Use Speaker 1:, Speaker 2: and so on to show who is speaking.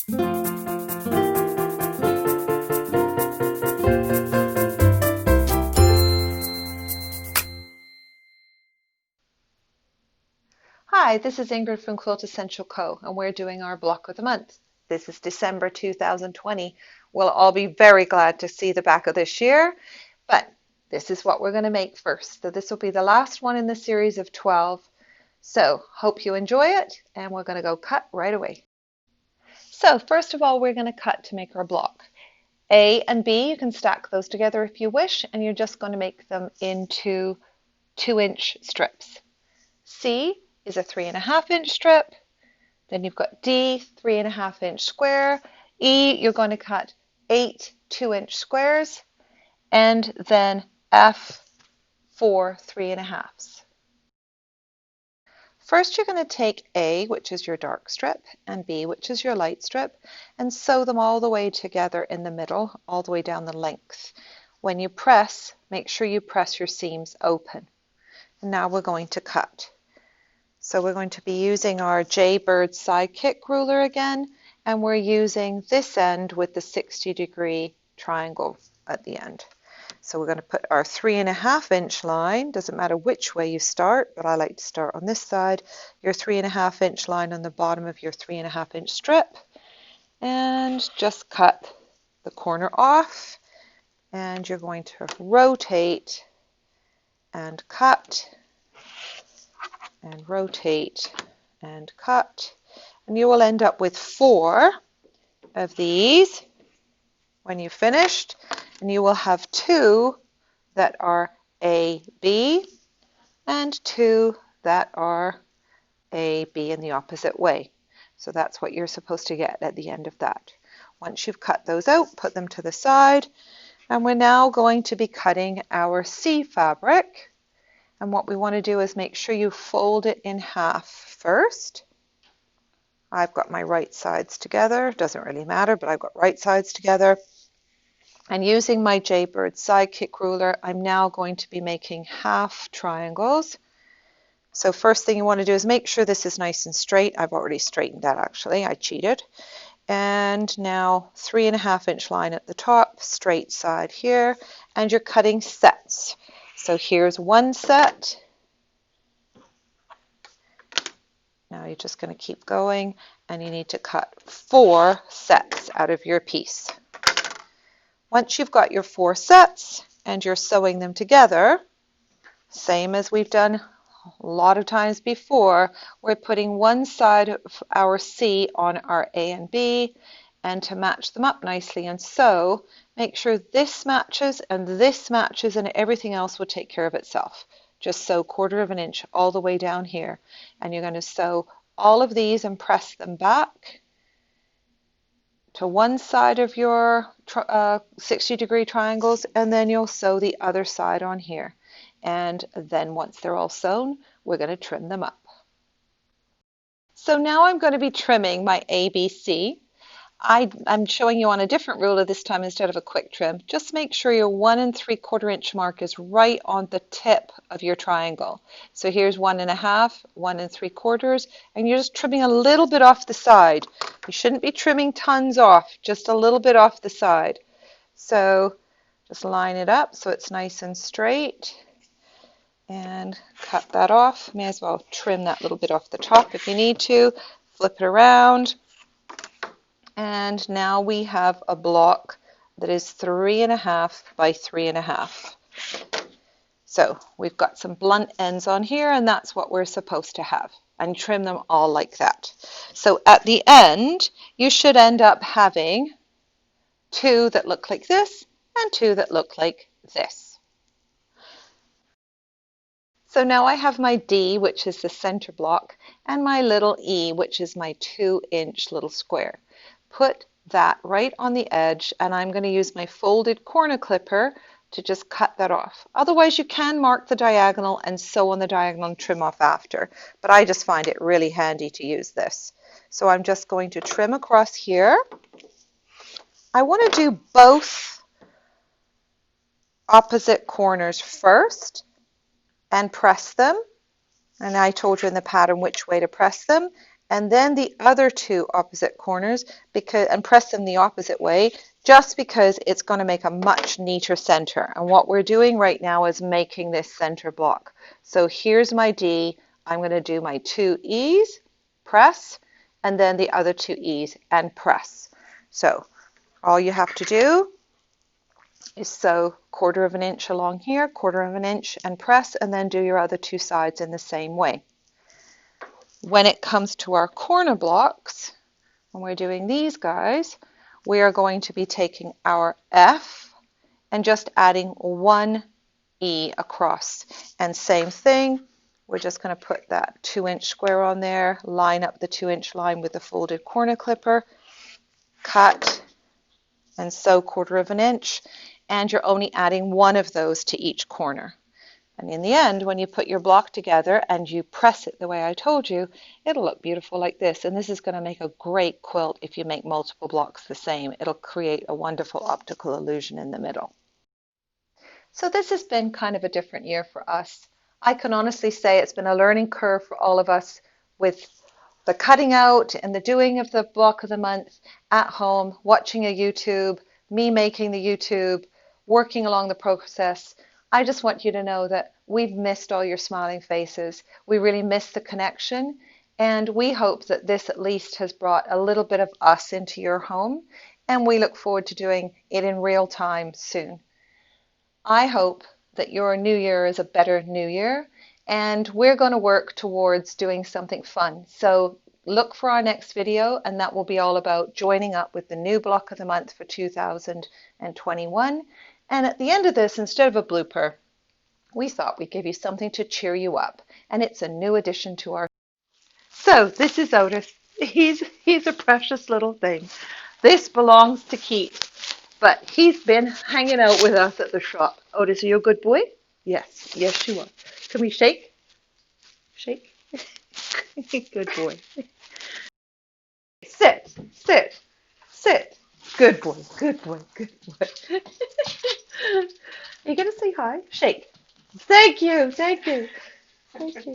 Speaker 1: Hi, this is Ingrid from Quilt Essential Co. and we're doing our block of the month. This is December 2020. We'll all be very glad to see the back of this year, but this is what we're going to make first. So this will be the last one in the series of 12. So hope you enjoy it, and we're going to go cut right away. So first of all, we're going to cut to make our block. A and B, you can stack those together if you wish, and you're just going to make them into 2-inch strips. C is a 3.5-inch strip. Then you've got D, 3.5-inch square. E, you're going to cut 8 2-inch squares. And then F, 4 3.5s. First, you're going to take A, which is your dark strip, and B, which is your light strip, and sew them all the way together in the middle, all the way down the length. When you press, make sure you press your seams open. And now we're going to cut. So we're going to be using our Jaybird Sidekick ruler again, and we're using this end with the 60-degree triangle at the end. So we're going to put our 3.5-inch line, doesn't matter which way you start, but I like to start on this side, your 3.5-inch line on the bottom of your 3.5-inch strip, and just cut the corner off, and you're going to rotate and cut, and rotate and cut, and you will end up with 4 of these when you've finished, and you will have 2 that are A, B, and 2 that are A, B in the opposite way. So that's what you're supposed to get at the end of that. Once you've cut those out, put them to the side, and we're now going to be cutting our C fabric. And what we want to do is make sure you fold it in half first. I've got my right sides together. Doesn't really matter, but I've got right sides together. And using my Jaybird Sidekick ruler, I'm now going to be making half triangles. So first thing you want to do is make sure this is nice and straight. I've already straightened that actually. I cheated. And now 3.5-inch line at the top, straight side here, and you're cutting sets. So here's one set. Now you're just going to keep going, and you need to cut 4 sets out of your piece. Once you've got your 4 sets and you're sewing them together, same as we've done a lot of times before, we're putting one side of our C on our A and B, and to match them up nicely and sew, make sure this matches and everything else will take care of itself. Just sew 1/4 inch all the way down here, and you're going to sew all of these and press them back to one side of your 60-degree triangles, and then you'll sew the other side on here. And then once they're all sewn, we're going to trim them up. So now I'm going to be trimming my ABC. I'm showing you on a different ruler this time instead of a quick trim. Just make sure your 1 3/4 inch mark is right on the tip of your triangle. So here's 1.5, 1 3/4, and you're just trimming a little bit off the side. You shouldn't be trimming tons off, just a little bit off the side. So just line it up so it's nice and straight, and cut that off. May as well trim that little bit off the top if you need to. Flip it around. And now we have a block that is 3.5 by 3.5. So we've got some blunt ends on here, and that's what we're supposed to have. And trim them all like that. So at the end, you should end up having 2 that look like this and 2 that look like this. So now I have my D, which is the center block, and my little E, which is my 2-inch little square. Put that right on the edge, and I'm going to use my folded corner clipper to just cut that off. Otherwise, you can mark the diagonal and sew on the diagonal and trim off after, but I just find it really handy to use this. So I'm just going to trim across here. I want to do both opposite corners first and press them. And I told you in the pattern which way to press them. and then the other two opposite corners, and press them the opposite way, just because it's going to make a much neater center. And what we're doing right now is making this center block. So here's my D. I'm going to do my 2 E's, press, and then the other 2 E's and press. So all you have to do is sew 1/4 of an inch along here, 1/4 of an inch, and press, and then do your other 2 sides in the same way. When it comes to our corner blocks, when we're doing these guys, we are going to be taking our F and just adding 1 E across. And same thing, we're just going to put that 2-inch square on there, line up the 2-inch line with the folded corner clipper, cut, and sew 1/4 of an inch, and you're only adding 1 of those to each corner. And in the end, when you put your block together and you press it the way I told you, it'll look beautiful like this. And this is going to make a great quilt if you make multiple blocks the same. It'll create a wonderful optical illusion in the middle. So this has been kind of a different year for us. I can honestly say it's been a learning curve for all of us with the cutting out and the doing of the block of the month at home, watching a YouTube, me making the YouTube, working along the process. I just want you to know that we've missed all your smiling faces. We really miss the connection, and we hope that this at least has brought a little bit of us into your home, and we look forward to doing it in real time soon. I hope that your new year is a better new year, and we're going to work towards doing something fun. So look for our next video, and that will be all about joining up with the new block of the month for 2021. And at the end of this, instead of a blooper, we thought we'd give you something to cheer you up. And it's a new addition to our... So this is Otis. He's a precious little thing. This belongs to Keith, but he's been hanging out with us at the shop. Otis, are you a good boy? Yes, yes you are. Can we shake? Shake. Good boy. Sit, sit, sit. Good boy, good boy, good boy. Are you going to say hi? Shake. Thank you, thank you. Thank you.